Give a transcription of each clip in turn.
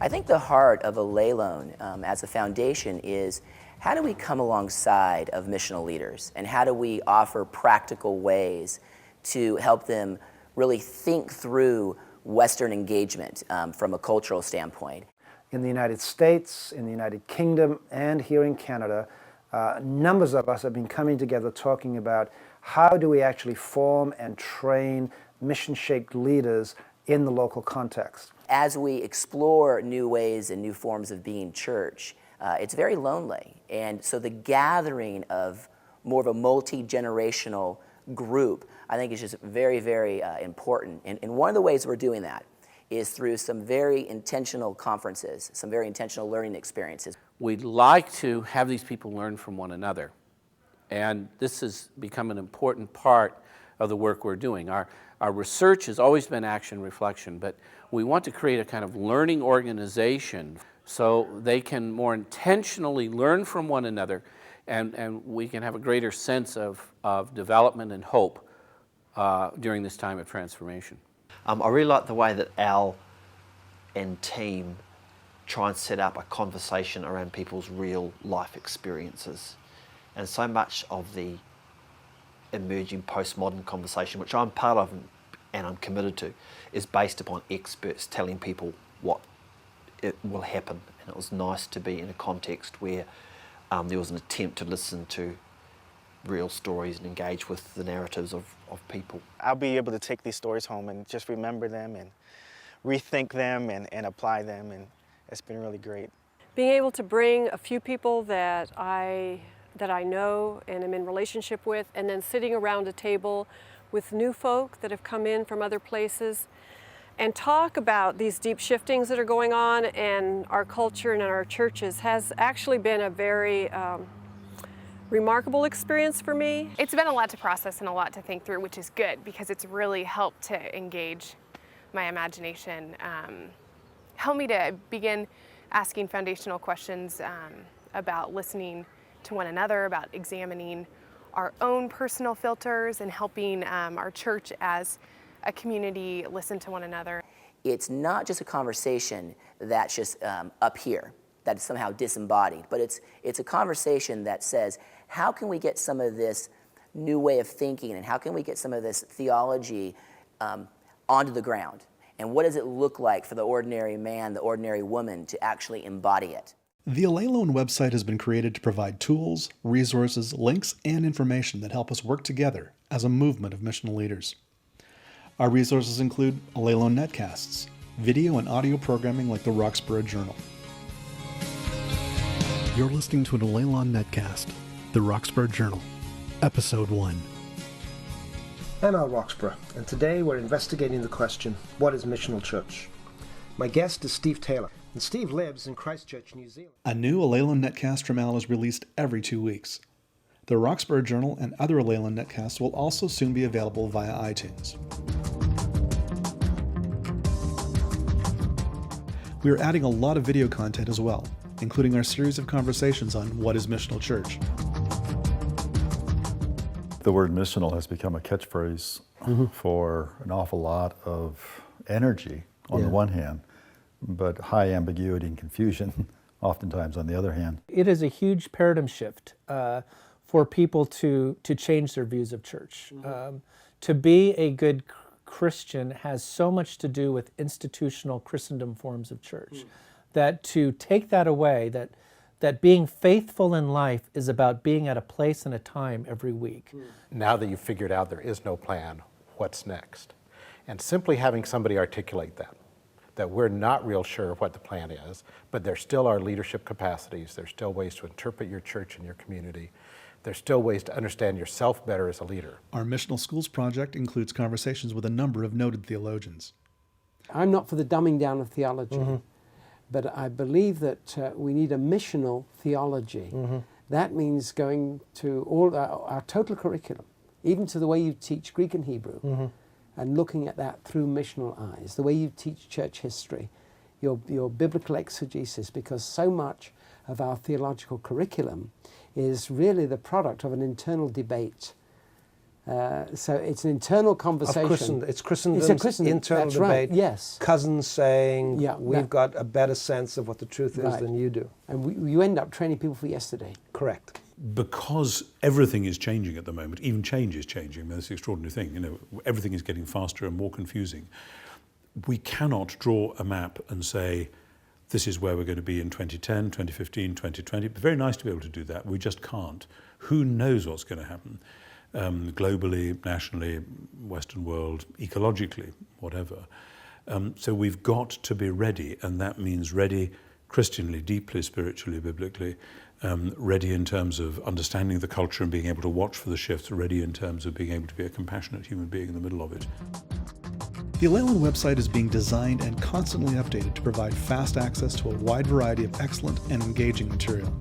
I think the heart of Allelon as a foundation is how do we come alongside of missional leaders, and how do we offer practical ways to help them really think through Western engagement from a cultural standpoint. In the United States, in the United Kingdom, and here in Canada, numbers of us have been coming together talking about how do we actually form and train mission-shaped leaders in the local context. As we explore new ways and new forms of being church, it's very lonely. And so the gathering of more of a multi-generational group, I think is just very, very important. And one of the ways we're doing that is through some very intentional conferences, some very intentional learning experiences. We'd like to have these people learn from one another. And this has become an important part of the work we're doing. Our research has always been action reflection, but we want to create a kind of learning organization so they can more intentionally learn from one another, and we can have a greater sense of development and hope during this time of transformation. I really like the way that Al and team try and set up a conversation around people's real life experiences. And so much of the emerging postmodern conversation, which I'm part of and I'm committed to, is based upon experts telling people what it will happen. And it was nice to be in a context where there was an attempt to listen to real stories and engage with the narratives of people. I'll be able to take these stories home and just remember them and rethink them and apply them, and it's been really great. Being able to bring a few people that I know and am in relationship with, and then sitting around a table with new folk that have come in from other places and talk about these deep shiftings that are going on in our culture and in our churches has actually been a very remarkable experience for me. It's been a lot to process and a lot to think through, which is good because it's really helped to engage my imagination, helped me to begin asking foundational questions about listening to one another, about examining our own personal filters, and helping our church as a community listen to one another. It's not just a conversation that's just up here, that's somehow disembodied, but it's a conversation that says, how can we get some of this new way of thinking, and how can we get some of this theology onto the ground? And what does it look like for the ordinary man, the ordinary woman to actually embody it? The Allelon website has been created to provide tools, resources, links, and information that help us work together as a movement of missional leaders. Our resources include Allelon netcasts, video and audio programming like the Roxborough Journal. You're listening to an Allelon netcast, the Roxborough Journal, Episode 1. I'm Al Roxborough, and today we're investigating the question, what is missional church? My guest is Steve Taylor, and Steve lives in Christchurch, New Zealand. A new Allelon netcast from Al is released every 2 weeks. The Roxborough Journal and other Allelon netcasts will also soon be available via iTunes. We are adding a lot of video content as well, including our series of conversations on what is missional church. The word missional has become a catchphrase for an awful lot of energy on the one hand, but high ambiguity and confusion oftentimes on the other hand. It is a huge paradigm shift for people to change their views of church. To be a good Christian has so much to do with institutional Christendom forms of church, that to take that away, that being faithful in life is about being at a place and a time every week. Now that you've figured out there is no plan, what's next? And simply having somebody articulate that we're not real sure what the plan is, but there still are leadership capacities, there's still ways to interpret your church and your community, there's still ways to understand yourself better as a leader. Our Missional Schools project includes conversations with a number of noted theologians. I'm not for the dumbing down of theology, but I believe that we need a missional theology. That means going to all our total curriculum, even to the way you teach Greek and Hebrew, and looking at that through missional eyes, the way you teach church history, your biblical exegesis, because so much of our theological curriculum is really the product of an internal debate So it's an internal conversation. It's Christendom's internal that's debate. Right. Yes. Cousins saying, Yeah, we've got a better sense of what the truth is Right. than you do. And you end up training people for yesterday. Correct. Because everything is changing at the moment, even change is changing. I mean, that's the extraordinary thing. You know, everything is getting faster and more confusing. We cannot draw a map and say, this is where we're going to be in 2010, 2015, 2020. It'd be very nice to be able to do that. We just can't. Who knows what's going to happen? Globally, nationally, Western world, ecologically, whatever. So we've got to be ready, and that means ready Christianly, deeply, spiritually, biblically, ready in terms of understanding the culture and being able to watch for the shifts, ready in terms of being able to be a compassionate human being in the middle of it. The Allelon website is being designed and constantly updated to provide fast access to a wide variety of excellent and engaging material.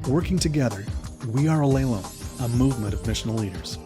Working together, we are Allelon, a movement of missional leaders.